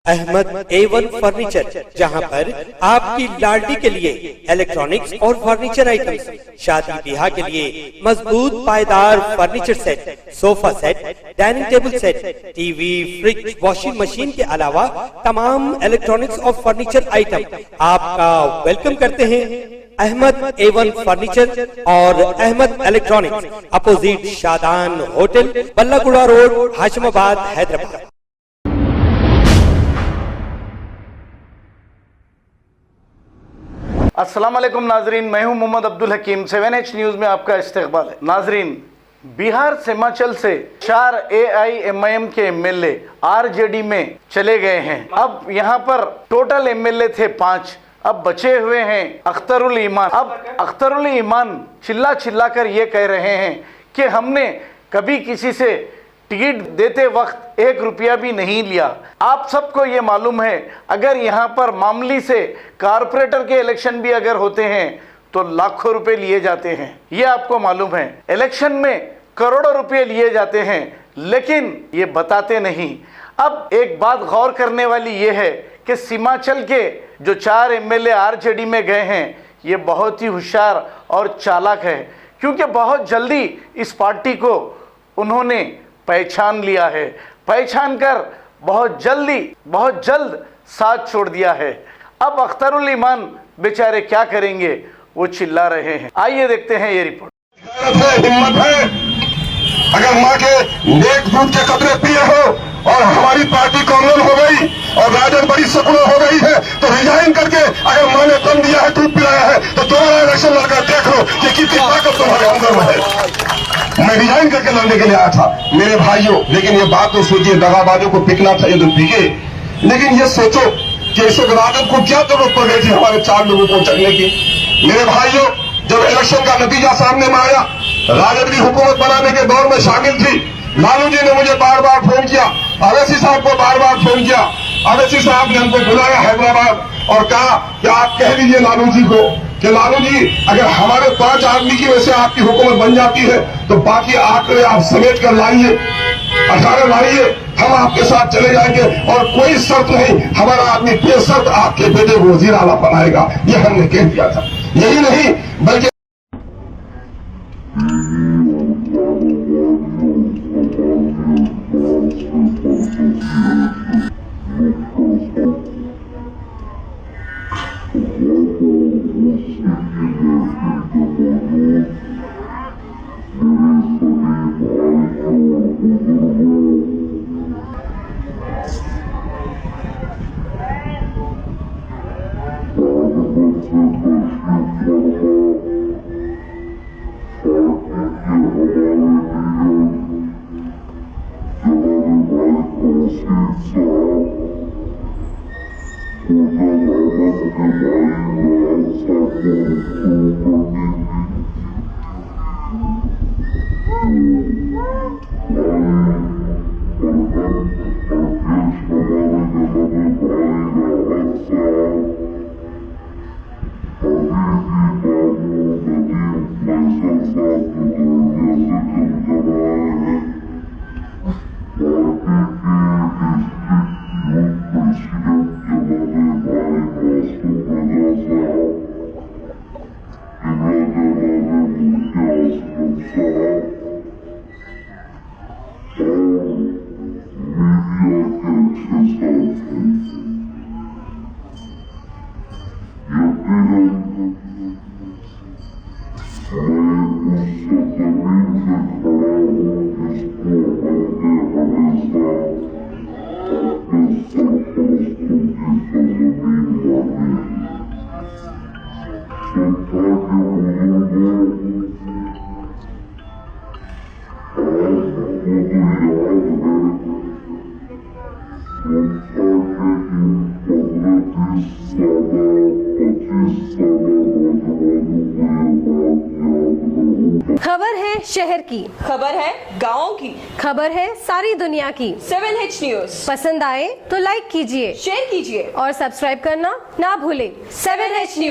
Ahmad A1 furniture, जहां पर आपकी लाडली के लिए इलेक्ट्रॉनिक्स और फर्नीचर आइटम्स, शादी ब्याह के लिए मजबूत पायदार furniture set, sofa set, dining table set, TV, fridge, washing machine के अलावा तमाम इलेक्ट्रॉनिक्स और फर्नीचर आइटम आपका वेलकम करते हैं। अहमद A1 फर्नीचर और Ahmad electronics, opposite Shadan hotel, Ballaguda road, Hashimabad, Hyderabad. अस्सलाम वालेकुम नाजरीन, मैं हूं मोहम्मद अब्दुल हकीम। 7H न्यूज़ में आपका इस्तकबाल है। नाजरीन, बिहार सीमांचल से 4 AIMIM के एमएलए RJD में चले गए हैं। अब यहां पर टोटल एमएलए थे 5, अब बचे हुए हैं अख्तरुल ईमान। अब अख्तरुल ईमान चिल्ला चिल्ला कर ये कह रहे हैं कि हमने कभी किसी से टिकट देते वक्त 1 रुपया भी नहीं लिया। आप सबको ये मालूम है, अगर यहाँ पर मामूली से कारपोरेटर के इलेक्शन भी अगर होते हैं तो लाखों रुपए लिए जाते हैं, ये आपको मालूम है। इलेक्शन में करोड़ों रुपए लिए जाते हैं, लेकिन ये बताते नहीं। अब एक बात गौर करने वाली ये है कि सीमांचल के जो 4 एमएलए RJD में गए हैं, ये बहुत ही होशियार और चालाक है, क्योंकि बहुत जल्दी इस पार्टी को उन्होंने पहचान लिया है। पहचान कर बहुत जल्द साथ छोड़ दिया है। अब अख्तरुल ईमान बेचारे क्या करेंगे, वो चिल्ला रहे हैं। आइए देखते हैं ये रिपोर्ट। हिम्मत है, अगर माँ के नेक दूध के कतरे पिए हो और हमारी पार्टी कॉमन हो गई और राजद बड़ी सकुलर हो गई है, तो रिजाइन करके अगर माँ ने दम दिया है, दूध पिलाया है, तो दोबारा इलेक्शन लड़कर देख लो कि कितनी ताकत तुम्हारे अंदर में है। मैं रिजाइन करके लड़ने के लिए आया था मेरे भाइयों, लेकिन ये बात तो सोचिए, दगाबाजों को बिकना चाहिए तो बिके, लेकिन ये सोचो कि इस राजद को क्या जरूरत पड़ गई थी हमारे 4 लोगों को चढ़ने की। मेरे भाइयों, जब इलेक्शन का नतीजा सामने में आया, राजद की हुकूमत बनाने के दौर में शामिल थी। लालू जी ने मुझे बार बार फोन किया, अवैसी साहब को बार बार फोन किया। अवैसी साहब ने हमको बुलाया हैदराबाद और कहा कि आप कह दीजिए लालू जी को कि लालू जी, अगर हमारे 5 आदमी की वजह से आपकी हुकूमत बन जाती है तो बाकी आंकड़े आप समेट कर लाइए, 18 लाइए, हम आपके साथ चले जाएंगे और कोई शर्त नहीं, हमारा आदमी बेशर्त आपके बेटे को वजीर आला बनाएगा। ये हमने कह दिया था। यही नहीं बल्कि खबर है शहर की, खबर है गाँव की, खबर है सारी दुनिया की। 7H न्यूज़ पसंद आए तो लाइक कीजिए, शेयर कीजिए और सब्सक्राइब करना ना भूलें। 7H news.